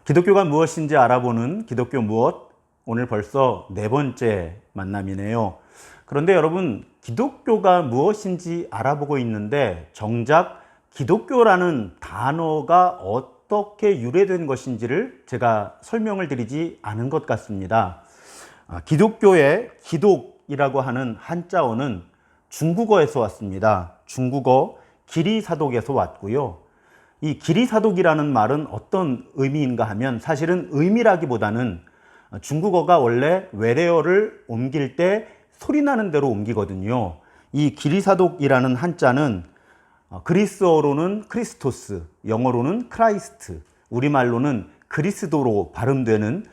기독교가 무엇인지 알아보는 기독교 무엇? 오늘 벌써 네 번째 만남이네요. 그런데 여러분, 기독교가 무엇인지 알아보고 있는데 정작 기독교라는 단어가 어떻게 유래된 것인지를 제가 설명을 드리지 않은 것 같습니다. 기독교의 기독이라고 하는 한자어는 중국어에서 왔습니다. 중국어 기리사독에서 왔고요. 이 기리사독이라는 말은 어떤 의미인가 하면 사실은 의미라기보다는 중국어가 원래 외래어를 옮길 때 소리나는 대로 옮기거든요. 이 기리사독이라는 한자는 그리스어로는 크리스토스, 영어로는 크라이스트, 우리말로는 그리스도로 발음되는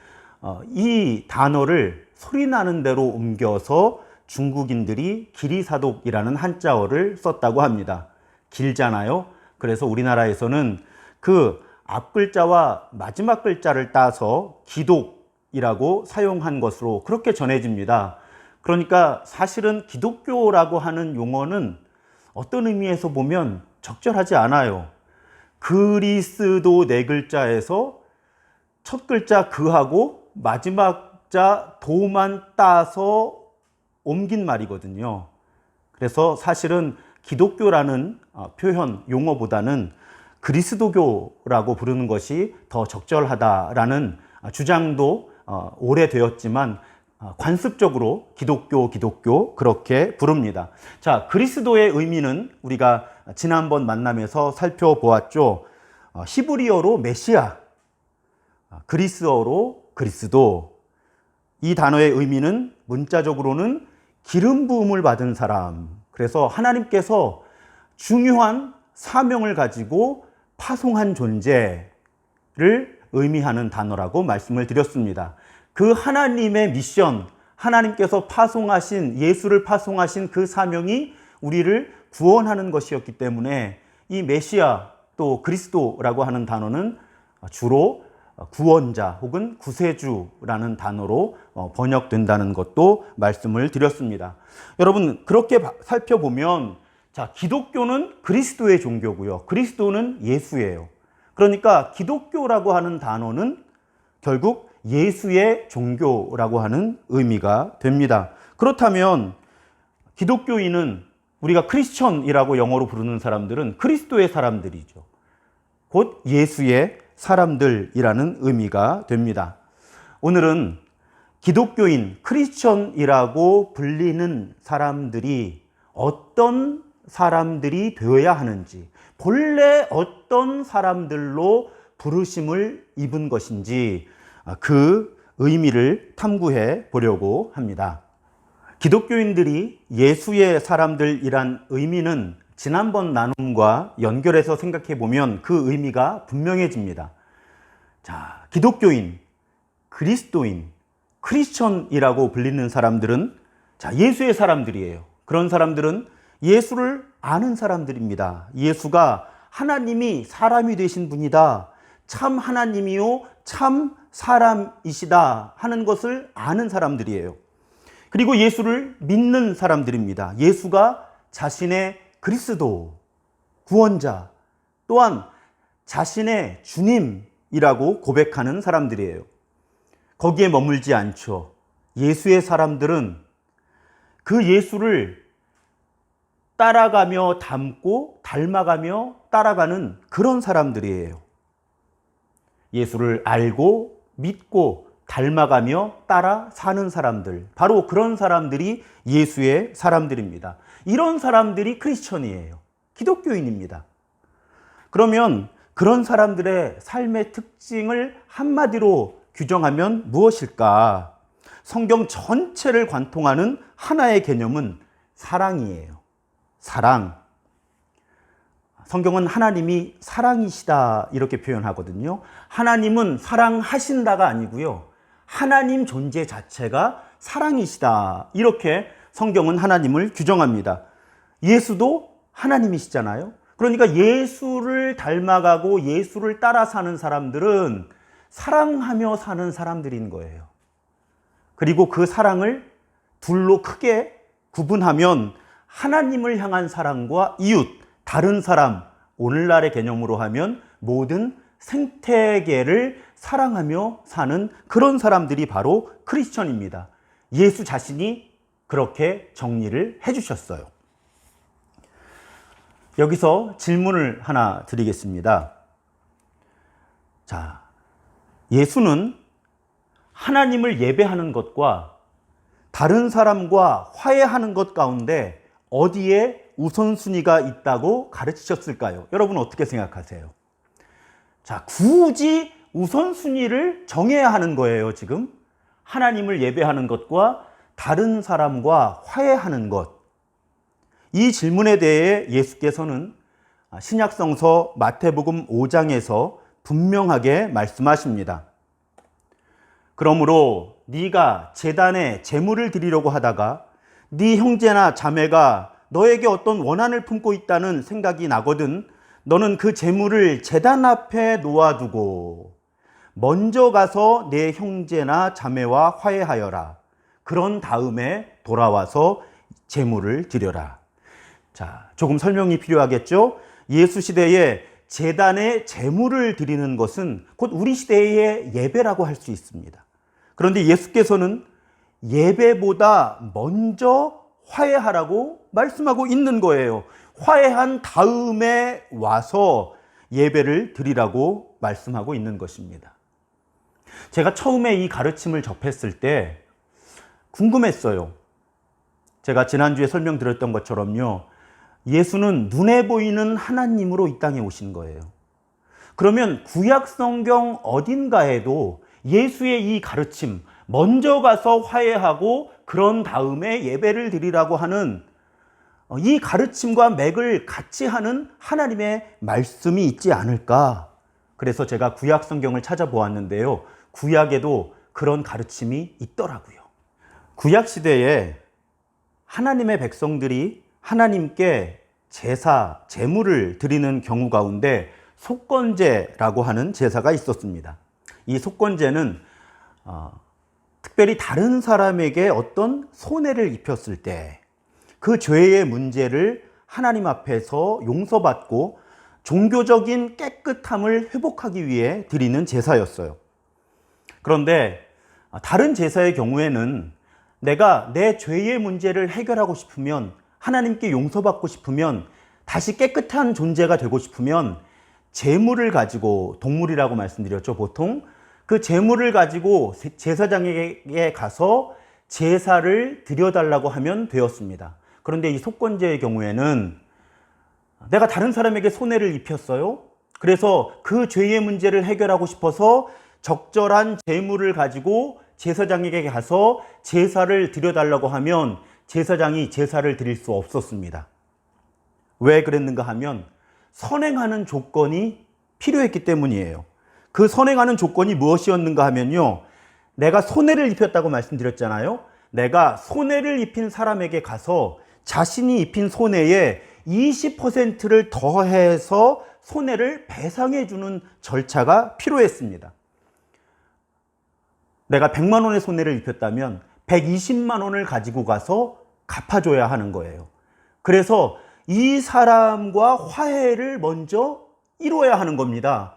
이 단어를 소리나는 대로 옮겨서 중국인들이 기리사독이라는 한자어를 썼다고 합니다. 길잖아요. 그래서 우리나라에서는 그 앞글자와 마지막 글자를 따서 기독이라고 사용한 것으로 그렇게 전해집니다. 그러니까 사실은 기독교라고 하는 용어는 어떤 의미에서 보면 적절하지 않아요. 그리스도 네 글자에서 첫 글자 그하고 마지막 자 도만 따서 옮긴 말이거든요. 그래서 사실은 기독교라는 표현, 용어보다는 그리스도교라고 부르는 것이 더 적절하다라는 주장도 오래되었지만 관습적으로 기독교 그렇게 부릅니다. 자, 그리스도의 의미는 우리가 지난번 만남에서 살펴보았죠. 히브리어로 메시아, 그리스어로 그리스도. 이 단어의 의미는 문자적으로는 기름 부음을 받은 사람. 그래서 하나님께서 중요한 사명을 가지고 파송한 존재를 의미하는 단어라고 말씀을 드렸습니다. 그 하나님의 미션, 하나님께서 파송하신, 예수를 파송하신 그 사명이 우리를 구원하는 것이었기 때문에 이 메시아 또 그리스도라고 하는 단어는 주로 구원자 혹은 구세주라는 단어로 번역된다는 것도 말씀을 드렸습니다. 여러분, 그렇게 살펴보면 자, 기독교는 그리스도의 종교고요. 그리스도는 예수예요. 그러니까 기독교라고 하는 단어는 결국 예수의 종교라고 하는 의미가 됩니다. 그렇다면 기독교인은 우리가 크리스천이라고 영어로 부르는 사람들은 그리스도의 사람들이죠. 곧 예수의 사람들이라는 의미가 됩니다. 오늘은 기독교인, 크리스천이라고 불리는 사람들이 어떤 사람들이 되어야 하는지, 본래 어떤 사람들로 부르심을 입은 것인지 그 의미를 탐구해 보려고 합니다. 기독교인들이 예수의 사람들이란 의미는 지난번 나눔과 연결해서 생각해 보면 그 의미가 분명해집니다. 자, 기독교인, 그리스도인, 크리스천이라고 불리는 사람들은 자, 예수의 사람들이에요. 그런 사람들은 예수를 아는 사람들입니다. 예수가 하나님이 사람이 되신 분이다. 참 하나님이요, 참 사람이시다 하는 것을 아는 사람들이에요. 그리고 예수를 믿는 사람들입니다. 예수가 자신의 그리스도, 구원자, 또한 자신의 주님이라고 고백하는 사람들이에요. 거기에 머물지 않죠. 예수의 사람들은 그 예수를 따라가며 닮고 닮아가며 따라가는 그런 사람들이에요. 예수를 알고 믿고 닮아가며 따라 사는 사람들, 바로 그런 사람들이 예수의 사람들입니다. 이런 사람들이 크리스천이에요. 기독교인입니다. 그러면 그런 사람들의 삶의 특징을 한마디로 규정하면 무엇일까? 성경 전체를 관통하는 하나의 개념은 사랑이에요. 사랑. 성경은 하나님이 사랑이시다 이렇게 표현하거든요. 하나님은 사랑하신다가 아니고요. 하나님 존재 자체가 사랑이시다 이렇게 성경은 하나님을 규정합니다. 예수도 하나님이시잖아요. 그러니까 예수를 닮아가고 예수를 따라 사는 사람들은 사랑하며 사는 사람들인 거예요. 그리고 그 사랑을 둘로 크게 구분하면 하나님을 향한 사랑과 이웃, 다른 사람, 오늘날의 개념으로 하면 모든 생태계를 사랑하며 사는 그런 사람들이 바로 크리스천입니다. 예수 자신이 그렇게 정리를 해주셨어요. 여기서 질문을 하나 드리겠습니다. 자, 예수는 하나님을 예배하는 것과 다른 사람과 화해하는 것 가운데 어디에 우선순위가 있다고 가르치셨을까요? 여러분 어떻게 생각하세요? 자, 굳이 우선순위를 정해야 하는 거예요, 지금. 하나님을 예배하는 것과 다른 사람과 화해하는 것. 이 질문에 대해 예수께서는 신약성서 마태복음 5장에서 분명하게 말씀하십니다. 그러므로 네가 제단에 제물을 드리려고 하다가 네 형제나 자매가 너에게 어떤 원한을 품고 있다는 생각이 나거든 너는 그 제물을 제단 앞에 놓아두고 먼저 가서 내 형제나 자매와 화해하여라. 그런 다음에 돌아와서 제물을 드려라. 자, 조금 설명이 필요하겠죠? 예수 시대에 제단에 제물을 드리는 것은 곧 우리 시대의 예배라고 할 수 있습니다. 그런데 예수께서는 예배보다 먼저 화해하라고 말씀하고 있는 거예요. 화해한 다음에 와서 예배를 드리라고 말씀하고 있는 것입니다. 제가 처음에 이 가르침을 접했을 때 궁금했어요. 제가 지난주에 설명드렸던 것처럼요. 예수는 눈에 보이는 하나님으로 이 땅에 오신 거예요. 그러면 구약 성경 어딘가에도 예수의 이 가르침, 먼저 가서 화해하고 그런 다음에 예배를 드리라고 하는 이 가르침과 맥을 같이 하는 하나님의 말씀이 있지 않을까? 그래서 제가 구약 성경을 찾아보았는데요. 구약에도 그런 가르침이 있더라고요. 구약 시대에 하나님의 백성들이 하나님께 제사, 제물을 드리는 경우 가운데 속건제라고 하는 제사가 있었습니다. 이 속건제는 특별히 다른 사람에게 어떤 손해를 입혔을 때 그 죄의 문제를 하나님 앞에서 용서받고 종교적인 깨끗함을 회복하기 위해 드리는 제사였어요. 그런데 다른 제사의 경우에는 내가 내 죄의 문제를 해결하고 싶으면 하나님께 용서받고 싶으면 다시 깨끗한 존재가 되고 싶으면 제물을 가지고 동물이라고 말씀드렸죠. 보통 그 제물을 가지고 제사장에게 가서 제사를 드려달라고 하면 되었습니다. 그런데 이 속건제의 경우에는 내가 다른 사람에게 손해를 입혔어요. 그래서 그 죄의 문제를 해결하고 싶어서 적절한 제물을 가지고 제사장에게 가서 제사를 드려달라고 하면 제사장이 제사를 드릴 수 없었습니다. 왜 그랬는가 하면 선행하는 조건이 필요했기 때문이에요. 그 선행하는 조건이 무엇이었는가 하면요. 내가 손해를 입혔다고 말씀드렸잖아요. 내가 손해를 입힌 사람에게 가서 자신이 입힌 손해에 20%를 더해서 손해를 배상해 주는 절차가 필요했습니다. 내가 100만 원의 손해를 입혔다면 120만 원을 가지고 가서 갚아줘야 하는 거예요. 그래서 이 사람과 화해를 먼저 이루어야 하는 겁니다.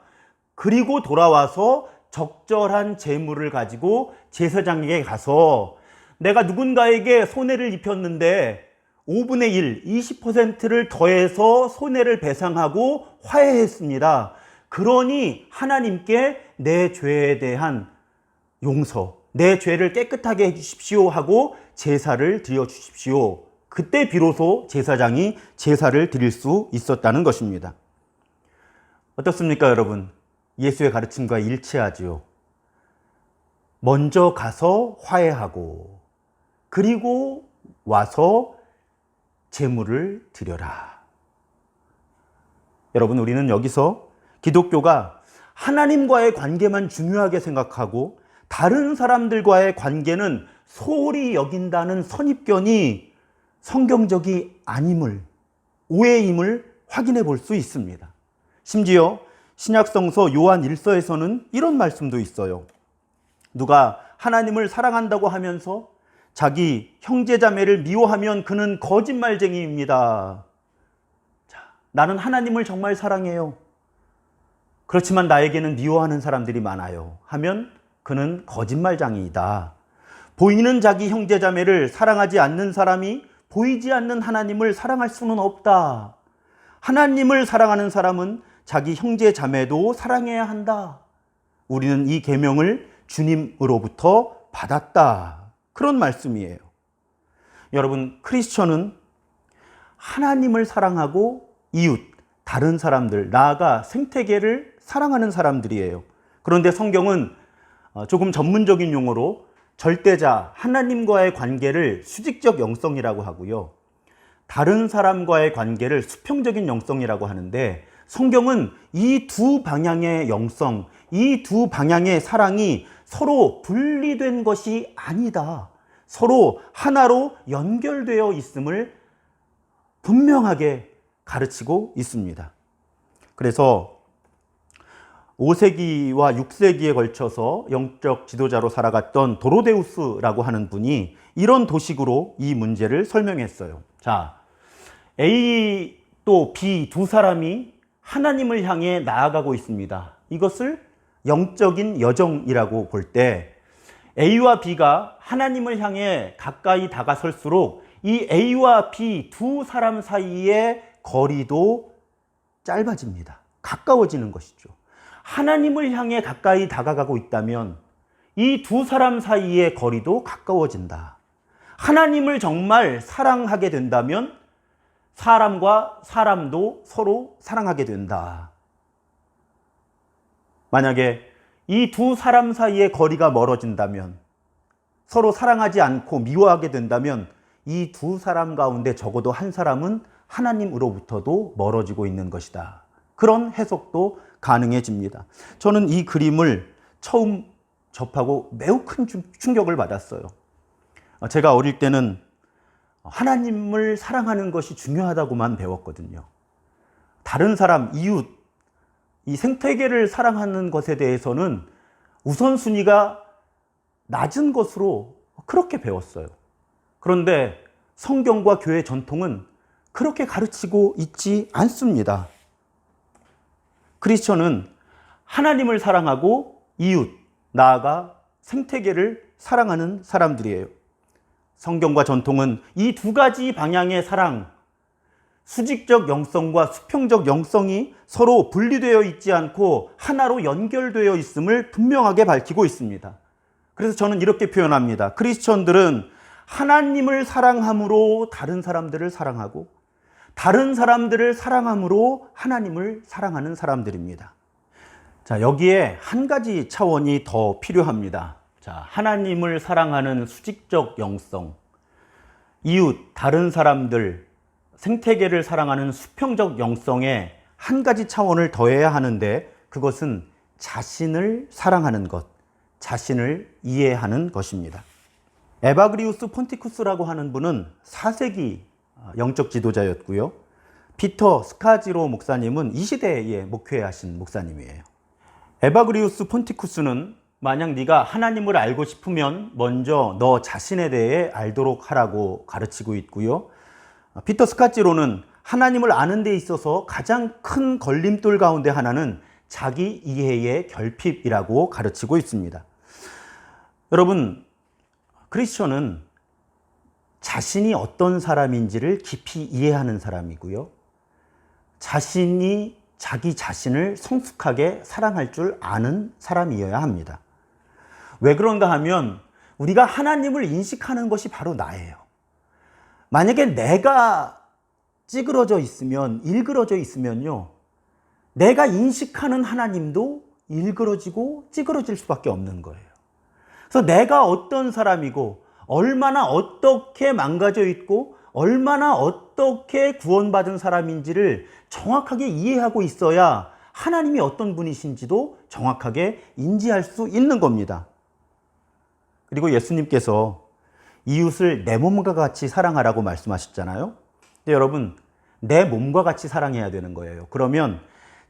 그리고 돌아와서 적절한 재물을 가지고 제사장에게 가서 내가 누군가에게 손해를 입혔는데 5분의 1, 20%를 더해서 손해를 배상하고 화해했습니다. 그러니 하나님께 내 죄에 대한 용서, 내 죄를 깨끗하게 해주십시오 하고 제사를 드려주십시오. 그때 비로소 제사장이 제사를 드릴 수 있었다는 것입니다. 어떻습니까, 여러분? 예수의 가르침과 일치하지요. 먼저 가서 화해하고 그리고 와서 제물을 드려라. 여러분, 우리는 여기서 기독교가 하나님과의 관계만 중요하게 생각하고 다른 사람들과의 관계는 소홀히 여긴다는 선입견이 성경적이 아님을, 오해임을 확인해 볼 수 있습니다. 심지어 신약성서 요한 1서에서는 이런 말씀도 있어요. 누가 하나님을 사랑한다고 하면서 자기 형제자매를 미워하면 그는 거짓말쟁이입니다. 자, 나는 하나님을 정말 사랑해요. 그렇지만 나에게는 미워하는 사람들이 많아요 하면 그는 거짓말장이이다. 보이는 자기 형제자매를 사랑하지 않는 사람이 보이지 않는 하나님을 사랑할 수는 없다. 하나님을 사랑하는 사람은 자기 형제자매도 사랑해야 한다. 우리는 이 계명을 주님으로부터 받았다. 그런 말씀이에요. 여러분, 크리스천은 하나님을 사랑하고 이웃, 다른 사람들, 나아가 생태계를 사랑하는 사람들이에요. 그런데 성경은 조금 전문적인 용어로 절대자, 하나님과의 관계를 수직적 영성이라고 하고요. 다른 사람과의 관계를 수평적인 영성이라고 하는데, 성경은 이 두 방향의 영성, 이 두 방향의 사랑이 서로 분리된 것이 아니다. 서로 하나로 연결되어 있음을 분명하게 가르치고 있습니다. 그래서 5세기와 6세기에 걸쳐서 영적 지도자로 살아갔던 도로데우스라고 하는 분이 이런 도식으로 이 문제를 설명했어요. 자, A 또 B 두 사람이 하나님을 향해 나아가고 있습니다. 이것을 영적인 여정이라고 볼 때 A와 B가 하나님을 향해 가까이 다가설수록 이 A와 B 두 사람 사이의 거리도 짧아집니다. 가까워지는 것이죠. 하나님을 향해 가까이 다가가고 있다면 이 두 사람 사이의 거리도 가까워진다. 하나님을 정말 사랑하게 된다면 사람과 사람도 서로 사랑하게 된다. 만약에 이 두 사람 사이의 거리가 멀어진다면, 서로 사랑하지 않고 미워하게 된다면 이 두 사람 가운데 적어도 한 사람은 하나님으로부터도 멀어지고 있는 것이다. 그런 해석도 가능해집니다. 저는 이 그림을 처음 접하고 매우 큰 충격을 받았어요. 제가 어릴 때는 하나님을 사랑하는 것이 중요하다고만 배웠거든요. 다른 사람, 이웃, 이 생태계를 사랑하는 것에 대해서는 우선순위가 낮은 것으로 그렇게 배웠어요. 그런데 성경과 교회 전통은 그렇게 가르치고 있지 않습니다. 크리스천은 하나님을 사랑하고 이웃, 나아가 생태계를 사랑하는 사람들이에요. 성경과 전통은 이 두 가지 방향의 사랑, 수직적 영성과 수평적 영성이 서로 분리되어 있지 않고 하나로 연결되어 있음을 분명하게 밝히고 있습니다. 그래서 저는 이렇게 표현합니다. 크리스천들은 하나님을 사랑함으로 다른 사람들을 사랑하고 다른 사람들을 사랑함으로 하나님을 사랑하는 사람들입니다. 자, 여기에 한 가지 차원이 더 필요합니다. 자, 하나님을 사랑하는 수직적 영성, 이웃, 다른 사람들, 생태계를 사랑하는 수평적 영성에 한 가지 차원을 더해야 하는데 그것은 자신을 사랑하는 것, 자신을 이해하는 것입니다. 에바그리우스 폰티쿠스라고 하는 분은 4세기 영적 지도자였고요. 피터 스카지로 목사님은 이 시대에 목회하신 목사님이에요. 에바그리우스 폰티쿠스는 만약 네가 하나님을 알고 싶으면 먼저 너 자신에 대해 알도록 하라고 가르치고 있고요. 피터 스카지로는 하나님을 아는 데 있어서 가장 큰 걸림돌 가운데 하나는 자기 이해의 결핍이라고 가르치고 있습니다. 여러분, 크리스천은 자신이 어떤 사람인지를 깊이 이해하는 사람이고요. 자신이 자기 자신을 성숙하게 사랑할 줄 아는 사람이어야 합니다. 왜 그런가 하면 우리가 하나님을 인식하는 것이 바로 나예요. 만약에 내가 찌그러져 있으면, 일그러져 있으면요, 내가 인식하는 하나님도 일그러지고 찌그러질 수밖에 없는 거예요. 그래서 내가 어떤 사람이고 얼마나 어떻게 망가져 있고 얼마나 어떻게 구원받은 사람인지를 정확하게 이해하고 있어야 하나님이 어떤 분이신지도 정확하게 인지할 수 있는 겁니다. 그리고 예수님께서 이웃을 내 몸과 같이 사랑하라고 말씀하셨잖아요. 근데 여러분, 내 몸과 같이 사랑해야 되는 거예요. 그러면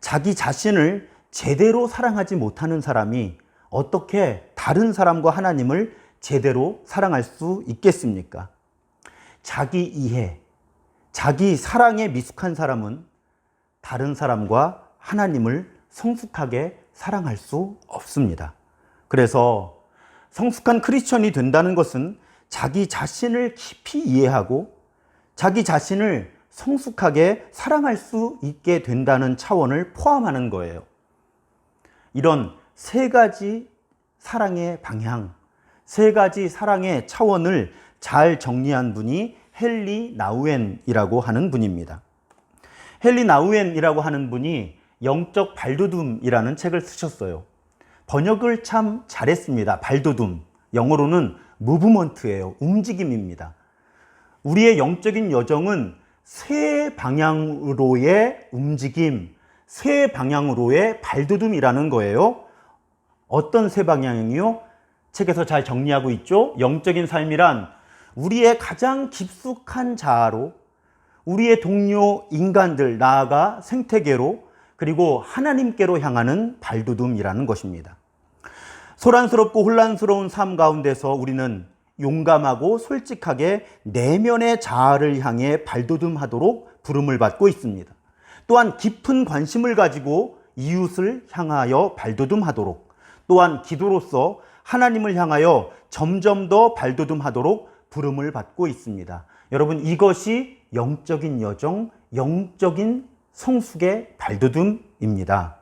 자기 자신을 제대로 사랑하지 못하는 사람이 어떻게 다른 사람과 하나님을 제대로 사랑할 수 있겠습니까? 자기 이해, 자기 사랑에 미숙한 사람은 다른 사람과 하나님을 성숙하게 사랑할 수 없습니다. 그래서 성숙한 크리스천이 된다는 것은 자기 자신을 깊이 이해하고 자기 자신을 성숙하게 사랑할 수 있게 된다는 차원을 포함하는 거예요. 이런 세 가지 사랑의 방향, 세 가지 사랑의 차원을 잘 정리한 분이 헨리 나우엔이라고 하는 분입니다. 헨리 나우엔이라고 하는 분이 영적 발돋움이라는 책을 쓰셨어요. 번역을 참 잘했습니다. 발돋움. 영어로는 무브먼트예요. 움직임입니다. 우리의 영적인 여정은 세 방향으로의 움직임, 세 방향으로의 발돋움이라는 거예요. 어떤 세 방향이요? 책에서 잘 정리하고 있죠. 영적인 삶이란 우리의 가장 깊숙한 자아로, 우리의 동료 인간들, 나아가 생태계로, 그리고 하나님께로 향하는 발돋움이라는 것입니다. 소란스럽고 혼란스러운 삶 가운데서 우리는 용감하고 솔직하게 내면의 자아를 향해 발돋움하도록 부름을 받고 있습니다. 또한 깊은 관심을 가지고 이웃을 향하여 발돋움하도록, 또한 기도로서 하나님을 향하여 점점 더 발돋움하도록 부름을 받고 있습니다. 여러분, 이것이 영적인 여정, 영적인 성숙의 발돋움입니다.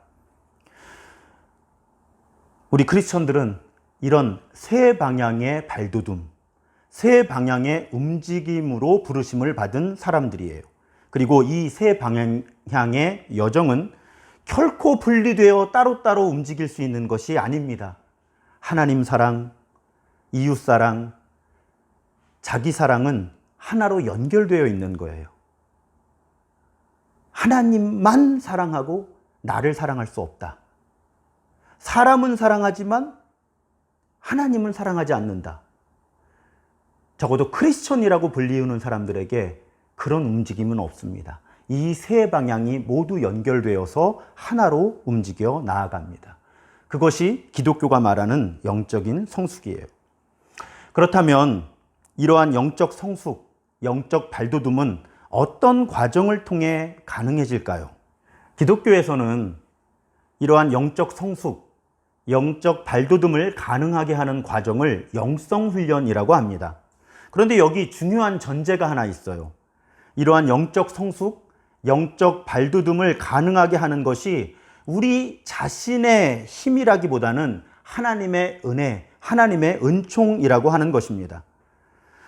우리 크리스천들은 이런 세 방향의 발돋움, 세 방향의 움직임으로 부르심을 받은 사람들이에요. 그리고 이 세 방향의 여정은 결코 분리되어 따로따로 움직일 수 있는 것이 아닙니다. 하나님 사랑, 이웃 사랑, 자기 사랑은 하나로 연결되어 있는 거예요. 하나님만 사랑하고 나를 사랑할 수 없다. 사람은 사랑하지만 하나님은 사랑하지 않는다. 적어도 크리스천이라고 불리우는 사람들에게 그런 움직임은 없습니다. 이 세 방향이 모두 연결되어서 하나로 움직여 나아갑니다. 그것이 기독교가 말하는 영적인 성숙이에요. 그렇다면 이러한 영적 성숙, 영적 발돋움은 어떤 과정을 통해 가능해질까요? 기독교에서는 이러한 영적 성숙, 영적 발돋움을 가능하게 하는 과정을 영성훈련이라고 합니다. 그런데 여기 중요한 전제가 하나 있어요. 이러한 영적 성숙, 영적 발돋움을 가능하게 하는 것이 우리 자신의 힘이라기보다는 하나님의 은혜, 하나님의 은총이라고 하는 것입니다.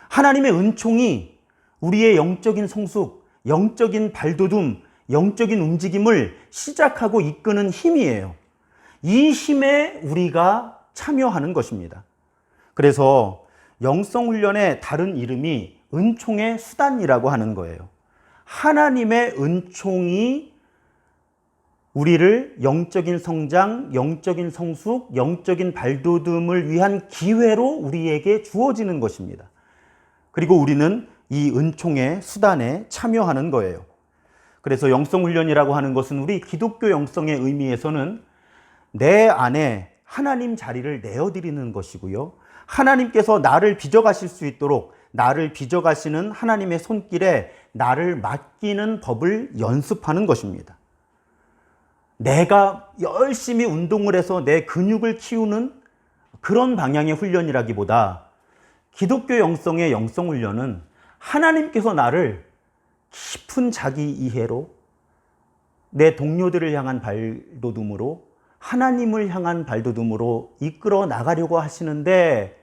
하나님의 은총이 우리의 영적인 성숙, 영적인 발돋움, 영적인 움직임을 시작하고 이끄는 힘이에요. 이 힘에 우리가 참여하는 것입니다. 그래서 영성훈련의 다른 이름이 은총의 수단이라고 하는 거예요. 하나님의 은총이 우리를 영적인 성장, 영적인 성숙, 영적인 발돋움을 위한 기회로 우리에게 주어지는 것입니다. 그리고 우리는 이 은총의 수단에 참여하는 거예요. 그래서 영성훈련이라고 하는 것은 우리 기독교 영성의 의미에서는 내 안에 하나님 자리를 내어드리는 것이고요. 하나님께서 나를 빚어가실 수 있도록 나를 빚어가시는 하나님의 손길에 나를 맡기는 법을 연습하는 것입니다. 내가 열심히 운동을 해서 내 근육을 키우는 그런 방향의 훈련이라기보다 기독교 영성의 영성훈련은 하나님께서 나를 깊은 자기 이해로, 내 동료들을 향한 발돋움으로, 하나님을 향한 발돋움으로 이끌어 나가려고 하시는데,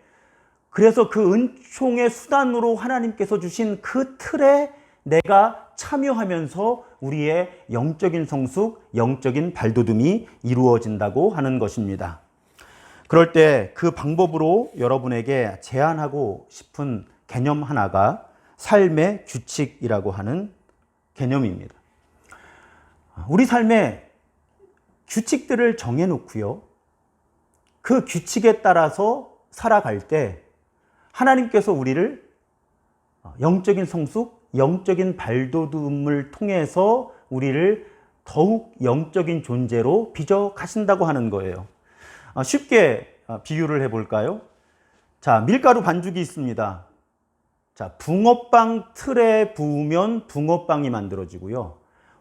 그래서 그 은총의 수단으로 하나님께서 주신 그 틀에 내가 참여하면서 우리의 영적인 성숙, 영적인 발돋움이 이루어진다고 하는 것입니다. 그럴 때 그 방법으로 여러분에게 제안하고 싶은 개념 하나가 삶의 규칙이라고 하는 개념입니다. 우리 삶에 규칙들을 정해놓고요, 그 규칙에 따라서 살아갈 때 하나님께서 우리를 영적인 성숙, 영적인 발돋움을 통해서 우리를 더욱 영적인 존재로 빚어 가신다고 하는 거예요. 쉽게 비유를 해볼까요? 자, 밀가루 반죽이 있습니다. 자, 붕어빵 틀에 부으면 붕어빵이 만들어지고요.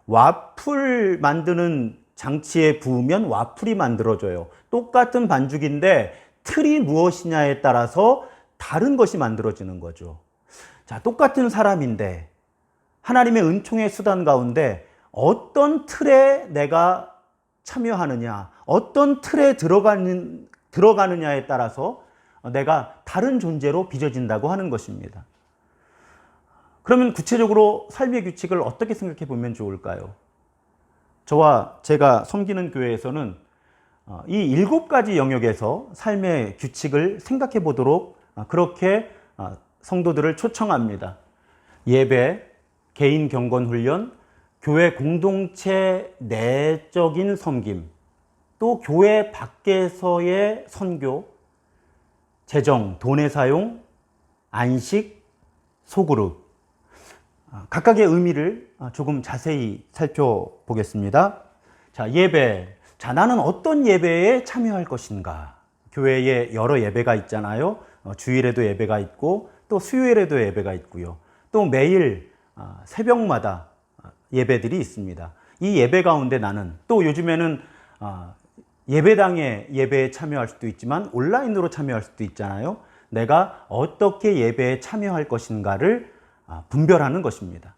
와플 만드는 장치에 부으면 와플이 만들어져요. 똑같은 반죽인데 틀이 무엇이냐에 따라서 다른 것이 만들어지는 거죠. 자, 똑같은 사람인데 하나님의 은총의 수단 가운데 어떤 틀에 내가 참여하느냐, 어떤 틀에 들어가느냐에 따라서 내가 다른 존재로 빚어진다고 하는 것입니다. 그러면 구체적으로 삶의 규칙을 어떻게 생각해 보면 좋을까요? 저와 제가 섬기는 교회에서는 이 7가지 영역에서 삶의 규칙을 생각해 보도록 그렇게 성도들을 초청합니다. 예배, 개인 경건 훈련, 교회 공동체 내적인 섬김, 또 교회 밖에서의 선교, 재정, 돈의 사용, 안식, 소그룹. 각각의 의미를 조금 자세히 살펴보겠습니다. 자, 예배. 자, 나는 어떤 예배에 참여할 것인가? 교회에 여러 예배가 있잖아요. 주일에도 예배가 있고 또 수요일에도 예배가 있고요. 또 매일 새벽마다 예배들이 있습니다. 이 예배 가운데 나는 또 요즘에는 예배당의 예배에 참여할 수도 있지만 온라인으로 참여할 수도 있잖아요. 내가 어떻게 예배에 참여할 것인가를 분별하는 것입니다.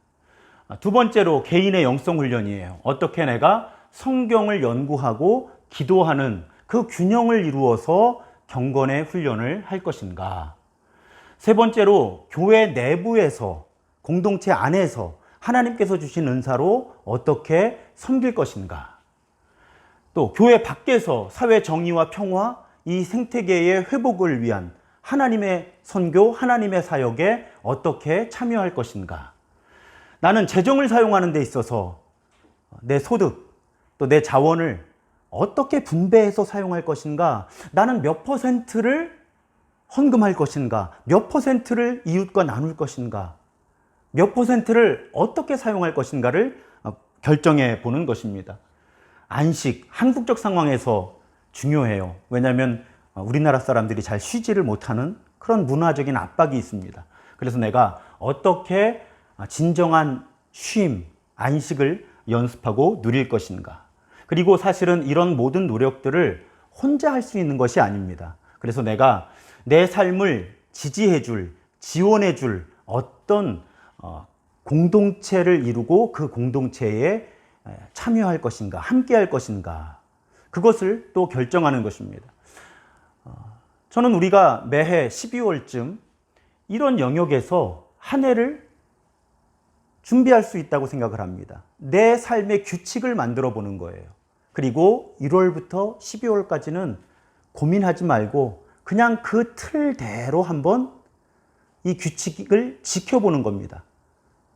두 번째로 개인의 영성 훈련이에요. 어떻게 내가 성경을 연구하고 기도하는 그 균형을 이루어서 경건의 훈련을 할 것인가. 세 번째로 교회 내부에서 공동체 안에서 하나님께서 주신 은사로 어떻게 섬길 것인가. 또 교회 밖에서 사회 정의와 평화, 이 생태계의 회복을 위한 하나님의 선교, 하나님의 사역에 어떻게 참여할 것인가. 나는 재정을 사용하는 데 있어서 내 소득, 또 내 자원을 어떻게 분배해서 사용할 것인가. 나는 몇 퍼센트를 헌금할 것인가, 몇 퍼센트를 이웃과 나눌 것인가, 몇 퍼센트를 어떻게 사용할 것인가를 결정해 보는 것입니다. 안식, 한국적 상황에서 중요해요. 왜냐하면 우리나라 사람들이 잘 쉬지를 못하는 그런 문화적인 압박이 있습니다. 그래서 내가 어떻게 진정한 쉼, 안식을 연습하고 누릴 것인가. 그리고 사실은 이런 모든 노력들을 혼자 할 수 있는 것이 아닙니다. 그래서 내가 내 삶을 지지해 줄, 지원해 줄 어떤 공동체를 이루고 그 공동체에 참여할 것인가, 함께 할 것인가. 그것을 또 결정하는 것입니다. 저는 우리가 매해 12월쯤 이런 영역에서 한 해를 준비할 수 있다고 생각을 합니다. 내 삶의 규칙을 만들어 보는 거예요. 그리고 1월부터 12월까지는 고민하지 말고 그냥 그 틀대로 한번 이 규칙을 지켜보는 겁니다.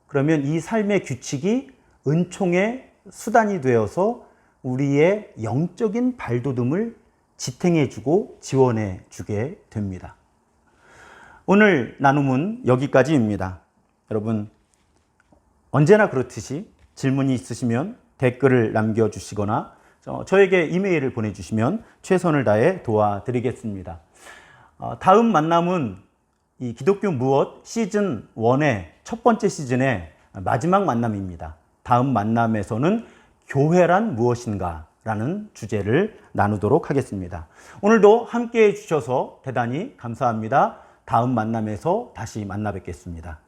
그러면 이 삶의 규칙이 은총의 수단이 되어서 우리의 영적인 발돋움을 지탱해주고 지원해주게 됩니다. 오늘 나눔은 여기까지입니다. 여러분, 언제나 그렇듯이 질문이 있으시면 댓글을 남겨주시거나 저에게 이메일을 보내주시면 최선을 다해 도와드리겠습니다. 다음 만남은 이 기독교 무엇 시즌 1의 첫 번째 시즌의 마지막 만남입니다. 다음 만남에서는 교회란 무엇인가 라는 주제를 나누도록 하겠습니다. 오늘도 함께 해주셔서 대단히 감사합니다. 다음 만남에서 다시 만나 뵙겠습니다.